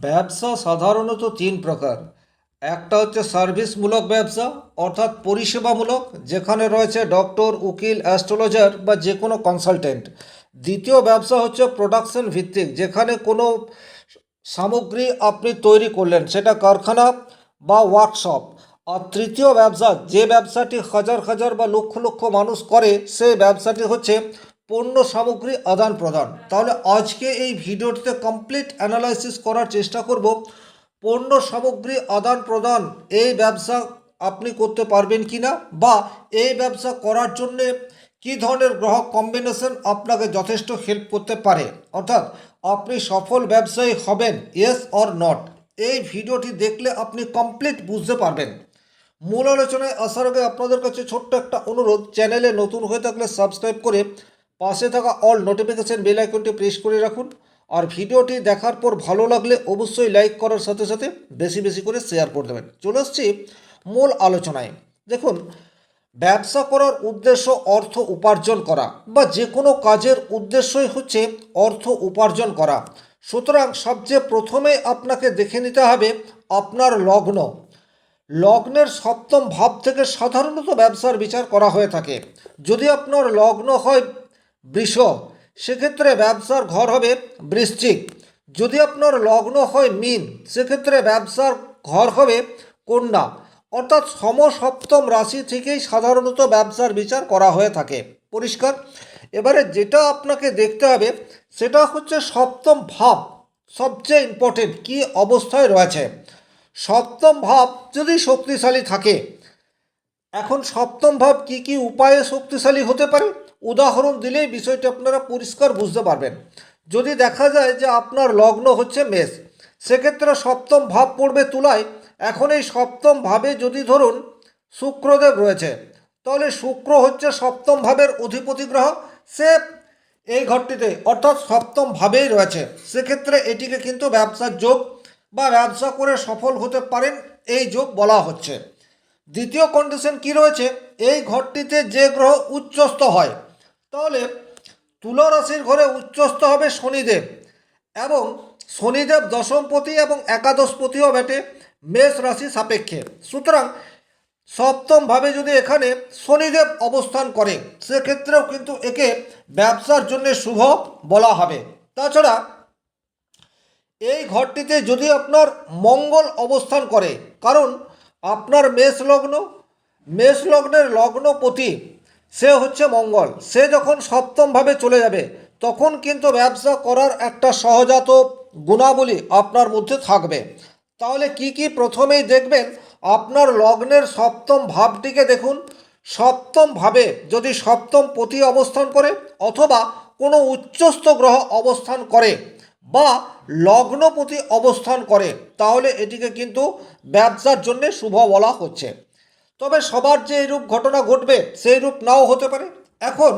ব্যবসা সাধারণত তিন প্রকার। একটা হচ্ছে সার্ভিসমূলক ব্যবসা, অর্থাৎ পরিষেবামূলক, যেখানে রয়েছে ডক্টর, উকিল, অ্যাস্ট্রোলজার বা যে কোনো কনসালটেন্ট। দ্বিতীয় ব্যবসা হচ্ছে প্রোডাকশন ভিত্তিক, যেখানে কোনো সামগ্রী আপনি তৈরি করলেন, সেটা কারখানা বা ওয়ার্কশপ। আর তৃতীয় ব্যবসা, যে ব্যবসাটি হাজার হাজার বা লক্ষ লক্ষ মানুষ করে, সেই ব্যবসাটি হচ্ছে পণ্য সামগ্রী আদান প্রদান। তাহলে আজকে এই ভিডিওটিতে কমপ্লিট অ্যানালাইসিস করার চেষ্টা করব পণ্য সামগ্রী আদান প্রদান এই ব্যবসা আপনি করতে পারবেন কিনা, বা এই ব্যবসা করার জন্যে কী ধরনের গ্রহ কম্বিনেশন আপনাকে যথেষ্ট হেল্প করতে পারে, অর্থাৎ আপনি সফল ব্যবসায়ী হবেন, ইয়েস অর নট। এই ভিডিওটি দেখলে আপনি কমপ্লিট বুঝতে পারবেন। মূল আলোচনায় আসার আগে আপনাদের কাছে ছোট্ট একটা অনুরোধ, চ্যানেলে নতুন হয়ে থাকলে সাবস্ক্রাইব করে পাশে থাকা অল নোটিফিকেশন বেল আইকনটি প্রেস করে রাখুন। আর ভিডিওটি দেখার পর ভালো লাগলে অবশ্যই লাইক করার সাথে সাথে বেশি বেশি করে শেয়ার করে দেবেন। চলে আসছি মূল আলোচনায়। দেখুন, ব্যবসা করার উদ্দেশ্য অর্থ উপার্জন করা, বা যে কোনো কাজের উদ্দেশ্যই হচ্ছে অর্থ উপার্জন করা। সুতরাং সবচেয়ে প্রথমে আপনাকে দেখে নিতে হবে আপনার লগ্ন। লগ্নের সপ্তম ভাব থেকে সাধারণত ব্যবসার বিচার করা হয়ে থাকে। যদি আপনার লগ্ন হয় বৃষ, সেক্ষেত্রে ব্যবসার ঘর হবে বৃশ্চিক। যদি আপনার লগ্ন হয় মীন, সেক্ষেত্রে ব্যবসার ঘর হবে কন্যা। অর্থাৎ সমসপ্তম রাশি থেকেই সাধারণত ব্যবসার বিচার করা হয়ে থাকে। পরিষ্কার? এবারে যেটা আপনাকে দেখতে হবে সেটা হচ্ছে সপ্তম ভাব সবচেয়ে ইম্পর্টেন্ট, কী অবস্থায় রয়েছে। সপ্তম ভাব যদি শক্তিশালী থাকে, এখন সপ্তম ভাব কি কি উপায়ে শক্তিশালী হতে পারে, উদাহরণ দিলেই বিষয়টি আপনারা পরিষ্কার বুঝতে পারবেন। যদি দেখা যায় যে আপনার লগ্ন হচ্ছে মেষ, সেক্ষেত্রে সপ্তম ভাব পড়বে তুলায়। এখন এই সপ্তম ভাবে যদি ধরুন শুক্রদেব রয়েছে, তাহলে শুক্র হচ্ছে সপ্তম ভাবের অধিপতি গ্রহ, সে এই ঘরটিতে অর্থাৎ সপ্তম ভাবেই রয়েছে। সেক্ষেত্রে এটিকে কিন্তু ব্যবসার যোগ বা ব্যবসা করে সফল হতে পারেন এই যোগ বলা হচ্ছে। দ্বিতীয় কন্ডিশন কি রয়েছে, এই ঘরটিতে যে গ্রহ উচ্চস্থ হয়, তাহলে তুলা রাশির ঘরে উচ্চস্থ হবে শনিদেব, এবং শনিদেব দশমপতি এবং একাদশপতিও বটে মেষ রাশি সাপেক্ষে। সুতরাং সপ্তমভাবে যদি এখানে শনিদেব অবস্থান করে, সেক্ষেত্রেও কিন্তু একে ব্যবসার জন্য শুভ বলা হবে। তাছাড়া এই ঘরটিতে যদি আপনার মঙ্গল অবস্থান করে, কারণ আপনার মেষ লগ্নের লগ্নপতি সে হচ্ছে মঙ্গল, সে যখন সপ্তমভাবে চলে যাবে, তখন কিন্তু ব্যবসা করার একটা সহজাত গুণাবলী আপনার মধ্যে থাকবে। তাহলে কি কি প্রথমেই দেখবেন, আপনার লগ্নের সপ্তম ভাবটিকে দেখুন। সপ্তম ভাবে যদি সপ্তম পতি অবস্থান করে, অথবা কোনো উচ্চস্থ গ্রহ অবস্থান করে, বা লগ্নপতি অবস্থান করে, তাহলে এটিকে কিন্তু ব্যবসার জন্য শুভ বলা হচ্ছে। তবে সবার যে এইরূপ ঘটনা ঘটবে সেই রূপ নাও হতে পারে। এখন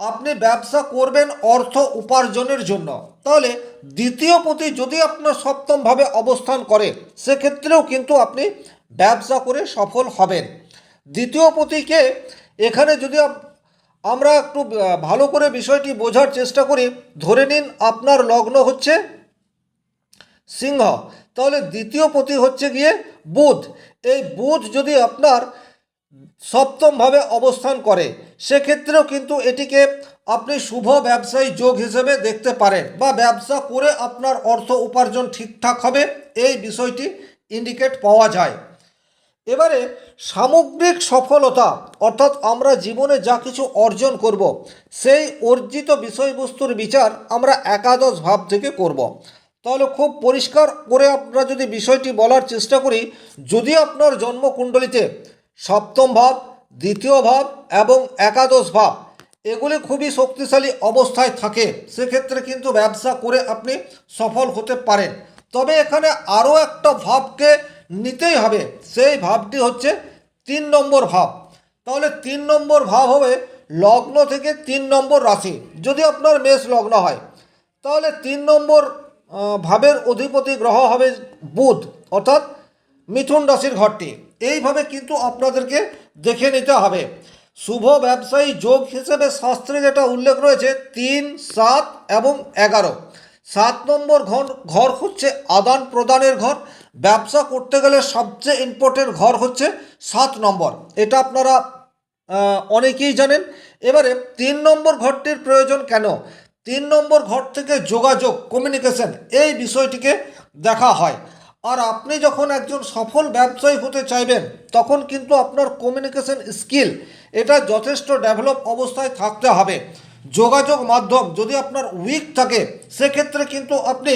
আপনি ব্যবসা করবেন অর্থ উপার্জনের জন্য, তাহলে দ্বিতীয় পতি যদি আপনার সপ্তমভাবে অবস্থান করে, সেক্ষেত্রেও কিন্তু আপনি ব্যবসা করে সফল হবেন। দ্বিতীয় পতিকে এখানে যদি আমরা একটু ভালো করে বিষয়টি বোঝার চেষ্টা করি, ধরে নিন আপনার লগ্ন হচ্ছে সিংহ, তাহলে দ্বিতীয় পতি হচ্ছে গিয়ে বুধ। এই বুধ যদি আপনার সপ্তমভাবে অবস্থান করে, সেক্ষেত্রেও কিন্তু এটিকে আপনি শুভ ব্যবসায়ী যোগ হিসেবে দেখতে পারেন, বা ব্যবসা করে আপনার অর্থ উপার্জন ঠিকঠাক হবে, এই বিষয়টি ইন্ডিকেট পাওয়া যায়। এবারে সামগ্রিক সফলতা, অর্থাৎ আমরা জীবনে যা কিছু অর্জন করব, সেই অর্জিত বিষয়বস্তুর বিচার আমরা একাদশ ভাব থেকে করব। তাহলে খুব পরিষ্কার করে আমরা যদি বিষয়টি বলার চেষ্টা করি, যদি আপনার জন্মকুণ্ডলিতে সপ্তম ভাব, দ্বিতীয় ভাব এবং একাদশ ভাব এগুলি খুবই শক্তিশালী অবস্থায় থাকে, সেক্ষেত্রে কিন্তু ব্যবসা করে আপনি সফল হতে পারেন। তবে এখানে আরও একটা ভাবকে নিতেই হবে, সেই ভাবটি হচ্ছে 3 নম্বর ভাব। তাহলে 3 নম্বর ভাব হবে লগ্ন থেকে 3 নম্বর রাশি। যদি আপনার মেষ লগ্ন হয়, তাহলে 3 নম্বর ভাবের অধিপতি গ্রহ হবে বুধ, অর্থাৎ মিথুন রাশির ঘরটি। এইভাবে কিন্তু আপনাদেরকে দেখে নিতে হবে। শুভ ব্যবসায়ী যোগ হিসেবে শাস্ত্রে যেটা উল্লেখ রয়েছে 3, 7 এবং 11, 7 নম্বর ঘর ঘর হচ্ছে আদান প্রদানের ঘর। ব্যবসা করতে গেলে সবচেয়ে ইম্পর্টেন্ট ঘর হচ্ছে 7 নম্বর, এটা আপনারা অনেকেই জানেন। এবারে 3 নম্বর ঘরটির প্রয়োজন কেন? 3 নম্বর ঘর থেকে যোগাযোগ, কমিউনিকেশন, এই বিষয়টিকে দেখা হয়। আর আপনি যখন একজন সফল ব্যবসায়ী হতে চাইবেন তখন কিন্তু আপনার কমিউনিকেশন স্কিল এটা যথেষ্ট ডেভেলপ অবস্থায় থাকতে হবে। যোগাযোগ মাধ্যম যদি আপনার উইক থাকে সেক্ষেত্রে কিন্তু আপনি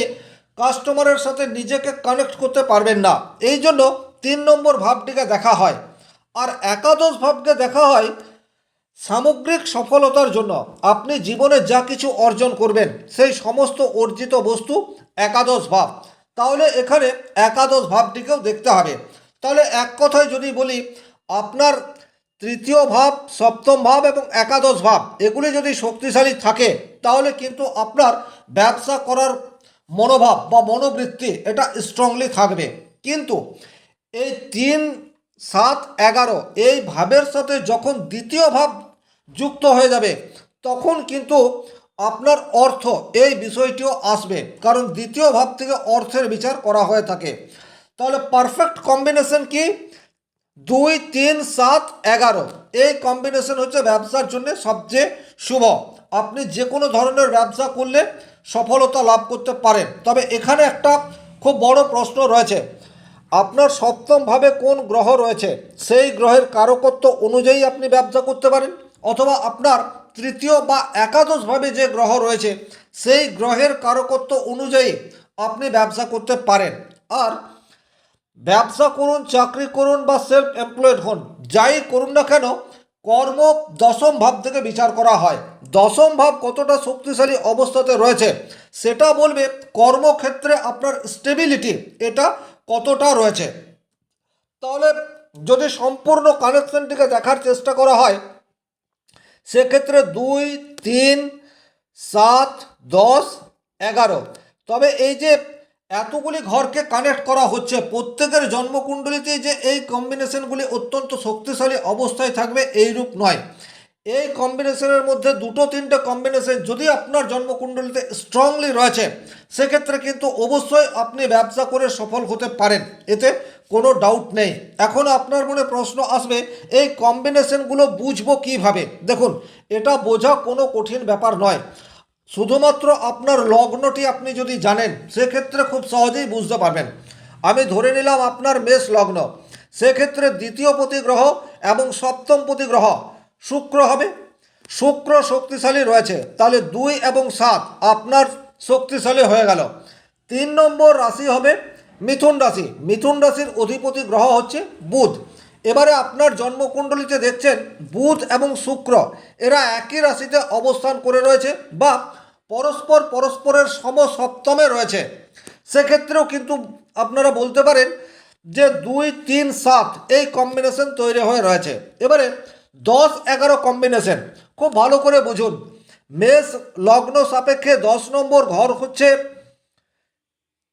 কাস্টমারের সাথে নিজেকে কানেক্ট করতে পারবেন না। এই জন্য 3 নম্বর ভাবটিকে দেখা হয়। আর একাদশ ভাবকে দেখা হয় সামগ্রিক সফলতার জন্য। আপনি জীবনে যা কিছু অর্জন করবেন সেই সমস্ত অর্জিত বস্তু একাদশ ভাব। তাহলে এখানে একাদশ ভাবটিকেও দেখতে হবে। তাহলে এক কথায় যদি বলি, আপনার তৃতীয় ভাব, সপ্তম ভাব এবং একাদশ ভাব এগুলি যদি শক্তিশালী থাকে তাহলে কিন্তু আপনার ব্যবসা করার মনোভাব বা মনোবৃত্তি এটা স্ট্রংলি থাকবে। কিন্তু এই 3, 7, 11 এই ভাবের সাথে যখন দ্বিতীয় ভাব যুক্ত হয়ে যাবে তখন কিন্তু আপনার অর্থ এই বিষয়টিও আসবে, কারণ দ্বিতীয় ভাব থেকে অর্থের বিচার করা হয়ে থাকে। তাহলে পারফেক্ট কম্বিনেশন কি? 2, 3, 7, 11 এই কম্বিনেশন হচ্ছে ব্যবসার জন্য সবচেয়ে শুভ। আপনি যে কোনো ধরনের ব্যবসা করলে সফলতা লাভ করতে পারেন। তবে এখানে একটা খুব বড় প্রশ্ন রয়েছে, আপনার সপ্তম ভাবে কোন গ্রহ রয়েছে সেই গ্রহের কারকত্ব অনুযায়ী আপনি ব্যবসা করতে পারেন, অথবা আপনার তৃতীয় বা একাদশ ভাবে যে গ্রহ রয়েছে সেই গ্রহের কারকত্ব অনুযায়ী আপনি ব্যবসা করতে পারেন। আর ব্যবসা করুন, চাকরি করুন বা সেলফ এমপ্লয়েড হন, যাই করুন না কেন, কর্ম দশম ভাব থেকে বিচার করা হয়। দশম ভাব কতটা শক্তিশালী অবস্থাতে রয়েছে সেটা বলবে কর্মক্ষেত্রে আপনার স্টেবিলিটি এটা কতটা রয়েছে। তাহলে যদি সম্পূর্ণ কানেকশনটিকে দেখার চেষ্টা করা হয় সেক্ষেত্রে 2, 3, 7, 10, 11, তবে এই যে এতগুলি ঘরকে কানেক্ট করা হচ্ছে প্রত্যেকের জন্মকুণ্ডলিতেই যে এই কম্বিনেশনগুলি অত্যন্ত শক্তিশালী অবস্থায় থাকবে এইরূপ নয়। এই কম্বিনেশনের মধ্যে 2-3টে কম্বিনেশন যদি আপনার জন্মকুণ্ডলিতে স্ট্রংলি রয়েছে সেক্ষেত্রে কিন্তু অবশ্যই আপনি ব্যবসা করে সফল হতে পারেন, এতে কোনো ডাউট নেই। এখন আপনার মনে প্রশ্ন আসবে, এই কম্বিনেশনগুলো বুঝবো কিভাবে? দেখুন, এটা বোঝা কোনো কঠিন ব্যাপার নয়। শুধুমাত্র আপনার লগ্নটি আপনি যদি জানেন সেক্ষেত্রে খুব সহজেই বুঝতে পারবেন। আমি ধরে নিলাম আপনার মেষ লগ্ন, সেক্ষেত্রে দ্বিতীয় পতি গ্রহ এবং সপ্তম পতি গ্রহ শুক্র হবে। শুক্র শক্তিশালী রয়েছে, তাহলে 2 এবং 7 আপনার শক্তিশালী হয়ে গেল। 3 নম্বর রাশি হবে মিথুন রাশি। মিথুন রাশির অধিপতি গ্রহ হচ্ছে বুধ। এবারে আপনার জন্মকুণ্ডলিতে দেখছেন বুধ এবং শুক্র এরা একই রাশিতে অবস্থান করে রয়েছে বা পরস্পরের সমসপ্তমে রয়েছে। সেক্ষেত্রেও কিন্তু আপনারা বলতে পারেন যে 2, 3, 7 এই কম্বিনেশন তৈরি হয়ে রয়েছে। এবারে 10, 11 কম্বিনেশন খুব ভালো করে বুঝুন। মেষ লগ্ন সাপেক্ষে 10 নম্বর ঘর হচ্ছে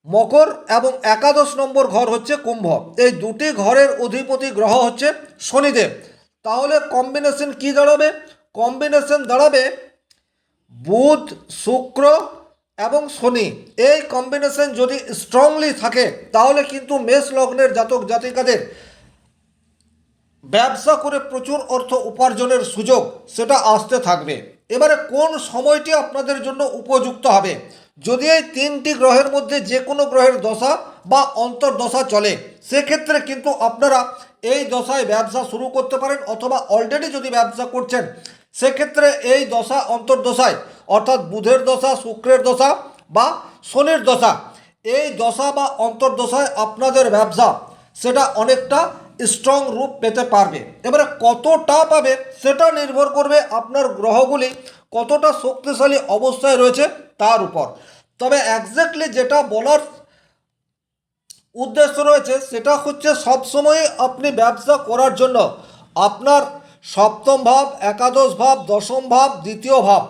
মকর এবং একাদশ নম্বর ঘর হচ্ছে কুম্ভ। এই দুটি ঘরের অধিপতি গ্রহ হচ্ছে শনিদেব। তাহলে কম্বিনেশন কি দাঁড়াবে? কম্বিনেশন দাঁড়াবে বুধ, শুক্র এবং শনি। এই কম্বিনেশন যদি স্ট্রংলি থাকে তাহলে কিন্তু মেষ লগ্নের জাতক জাতিকাদের ব্যবসা করে প্রচুর অর্থ উপার্জনের সুযোগ সেটা আসতে থাকবে। এবারে কোন সময়টি আপনাদের জন্য উপযুক্ত হবে? যদি এই 3টি গ্রহের মধ্যে যে কোনো গ্রহের দশা বা অন্তর্দশা চলে সেক্ষেত্রে কিন্তু আপনারা এই দশায় ব্যবসা শুরু করতে পারেন, অথবা অলরেডি যদি ব্যবসা করছেন সেক্ষেত্রে এই দশা অন্তর্দশায় অর্থাৎ বুধের দশা, শুক্রের দশা বা শনির দশা, এই দশা বা অন্তর্দশায় আপনাদের ব্যবসা সেটা অনেকটা স্ট্রং রূপ পেতে পারবে। এবারে কতটা পাবে সেটা নির্ভর করবে আপনার গ্রহগুলি কতটা শক্তিশালী অবস্থায় রয়েছে তার উপর। তবে এক্স্যাক্টলি যেটা বলার উদ্দেশ্য রয়েছে সেটা হচ্ছে সবসময় আপনি ব্যবসা করার জন্য আপনার সপ্তম ভাব, একাদশ ভাব, দশম ভাব, দ্বিতীয় ভাব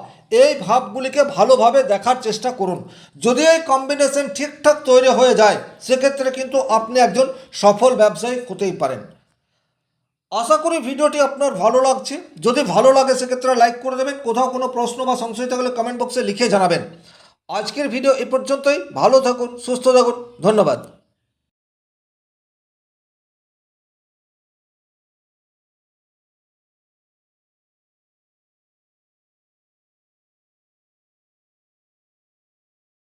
এই ভাবগুলিকে ভালোভাবে দেখার চেষ্টা করুন। যদি এই কম্বিনেশন ঠিকঠাক তৈরি হয়ে যায় সেক্ষেত্রে কিন্তু আপনি একজন সফল ব্যবসায়ী হতেই পারেন। আশা করি ভিডিওটি আপনার ভালো লাগছে। যদি ভালো লাগে সেক্ষেত্রে লাইক করে দেবেন। কোথাও কোনো প্রশ্ন বা সংশয় থাকলে কমেন্ট বক্সে লিখে জানাবেন। আজকের ভিডিও এ পর্যন্তই। ভালো থাকুন, সুস্থ থাকুন, ধন্যবাদ।